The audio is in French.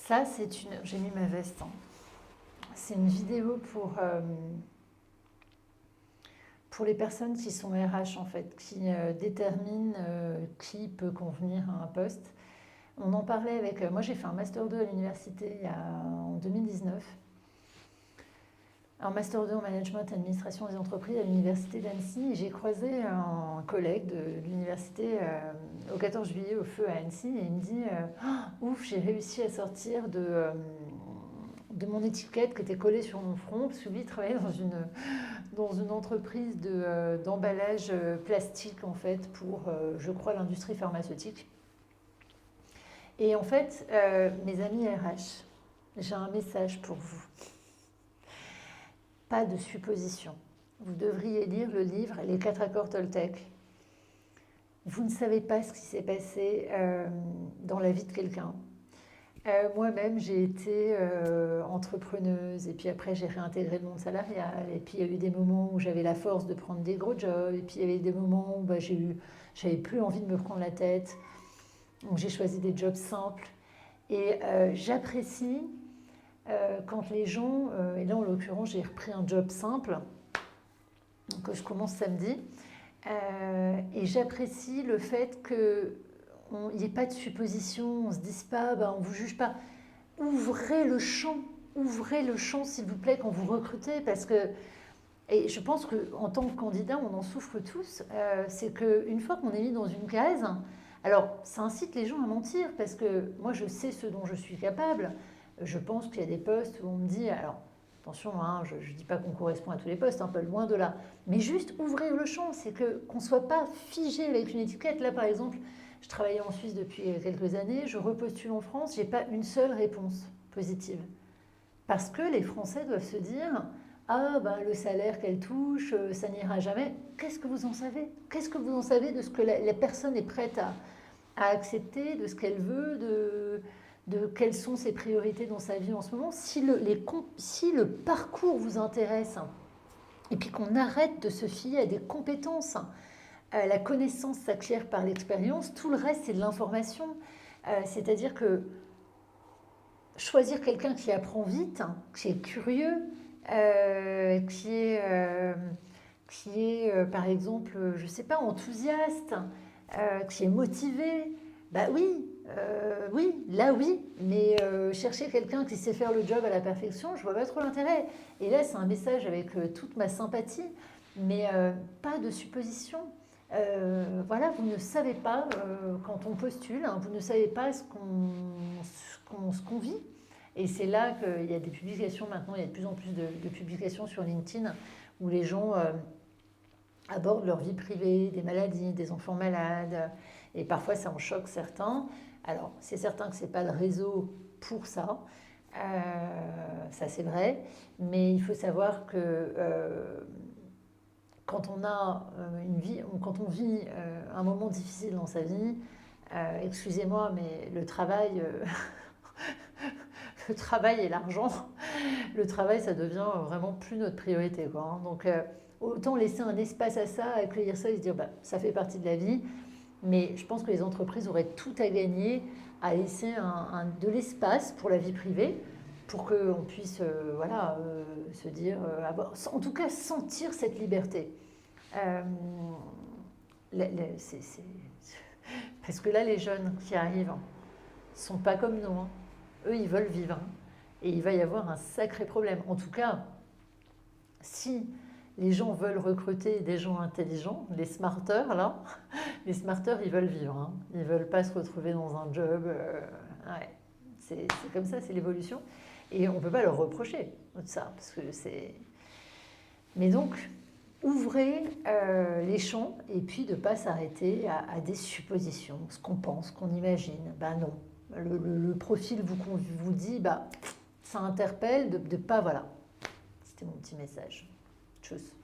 Ça, j'ai mis ma veste, hein. C'est une vidéo pour les personnes qui sont RH, en fait, qui déterminent qui peut convenir à un poste. On en parlait avec... moi, j'ai fait un Master 2 à l'université en 2019. Un Master 2 en Management et Administration des entreprises à l'université d'Annecy. Et j'ai croisé un collègue de l'université au 14 juillet au feu à Annecy. Et il me dit ouf, j'ai réussi à sortir de mon étiquette qui était collée sur mon front, parce que lui, il travaillait dans une entreprise d'emballage plastique, en fait, pour, je crois, l'industrie pharmaceutique. Et en fait, mes amis RH, j'ai un message pour vous. Pas de supposition. Vous devriez lire le livre Les 4 accords Toltec. Vous ne savez pas ce qui s'est passé dans la vie de quelqu'un. Moi-même, j'ai été entrepreneuse et puis après, j'ai réintégré le monde salarial. Et puis, il y a eu des moments où j'avais la force de prendre des gros jobs. Et puis, il y avait des moments où j'avais plus envie de me prendre la tête. Donc, j'ai choisi des jobs simples. Et j'apprécie quand les gens, et là en l'occurrence j'ai repris un job simple, donc je commence samedi, et j'apprécie le fait qu'il n'y ait pas de supposition, on ne se dise pas, on ne vous juge pas. Ouvrez le champ s'il vous plaît quand vous recrutez, parce que, et je pense qu'en tant que candidat on en souffre tous, c'est qu'une fois qu'on est mis dans une case, alors ça incite les gens à mentir, parce que moi je sais ce dont je suis capable. Je pense qu'il y a des postes où on me dit, alors attention, hein, je ne dis pas qu'on correspond à tous les postes, un peu loin de là, mais juste ouvrir le champ, c'est qu'on ne soit pas figé avec une étiquette. Là par exemple, je travaillais en Suisse depuis quelques années, je repostule en France, je n'ai pas une seule réponse positive. Parce que les Français doivent se dire, ah le salaire qu'elle touche, ça n'ira jamais. Qu'est-ce que vous en savez? Qu'est-ce que vous en savez de ce que la personne est prête à accepter, de ce qu'elle veut, de quelles sont ses priorités dans sa vie en ce moment? Si le parcours vous intéresse, et puis qu'on arrête de se fier à des compétences, la connaissance s'acquiert par l'expérience, tout le reste c'est de l'information. C'est-à-dire que choisir quelqu'un qui apprend vite, qui est curieux, qui est par exemple, je ne sais pas, enthousiaste, qui est motivé, oui, là oui, mais chercher quelqu'un qui sait faire le job à la perfection, je vois pas trop l'intérêt. Et là, c'est un message avec toute ma sympathie, mais pas de supposition. Voilà, vous ne savez pas quand on postule, hein, vous ne savez pas ce qu'on vit. Et c'est là qu'il y a des publications maintenant, il y a de plus en plus de publications sur LinkedIn où les gens abordent leur vie privée, des maladies, des enfants malades, et parfois ça en choque certains. Alors c'est certain que ce n'est pas le réseau pour ça, c'est vrai, mais il faut savoir que quand on a quand on vit un moment difficile dans sa vie, excusez-moi, mais le travail, le travail et l'argent, le travail, ça devient vraiment plus notre priorité, quoi, hein. Donc, autant laisser un espace à ça, accueillir ça et se dire, ça fait partie de la vie. Mais je pense que les entreprises auraient tout à gagner à laisser de l'espace pour la vie privée, pour qu'on puisse, se dire, en tout cas, sentir cette liberté. Euh, parce que là, les jeunes qui arrivent sont pas comme nous, hein. Eux, ils veulent vivre, hein. Et il va y avoir un sacré problème. En tout cas, si les gens veulent recruter des gens intelligents, les smarters, là, les smarters, ils veulent vivre, hein. Ils ne veulent pas se retrouver dans un job. Ouais. C'est comme ça, c'est l'évolution. Et on ne peut pas leur reprocher de ça, parce que c'est... Mais donc, ouvrez les champs et puis de ne pas s'arrêter à des suppositions, ce qu'on pense, qu'on imagine. Non. Le profil vous dit, ça interpelle de pas, voilà. C'était mon petit message. Tchuss.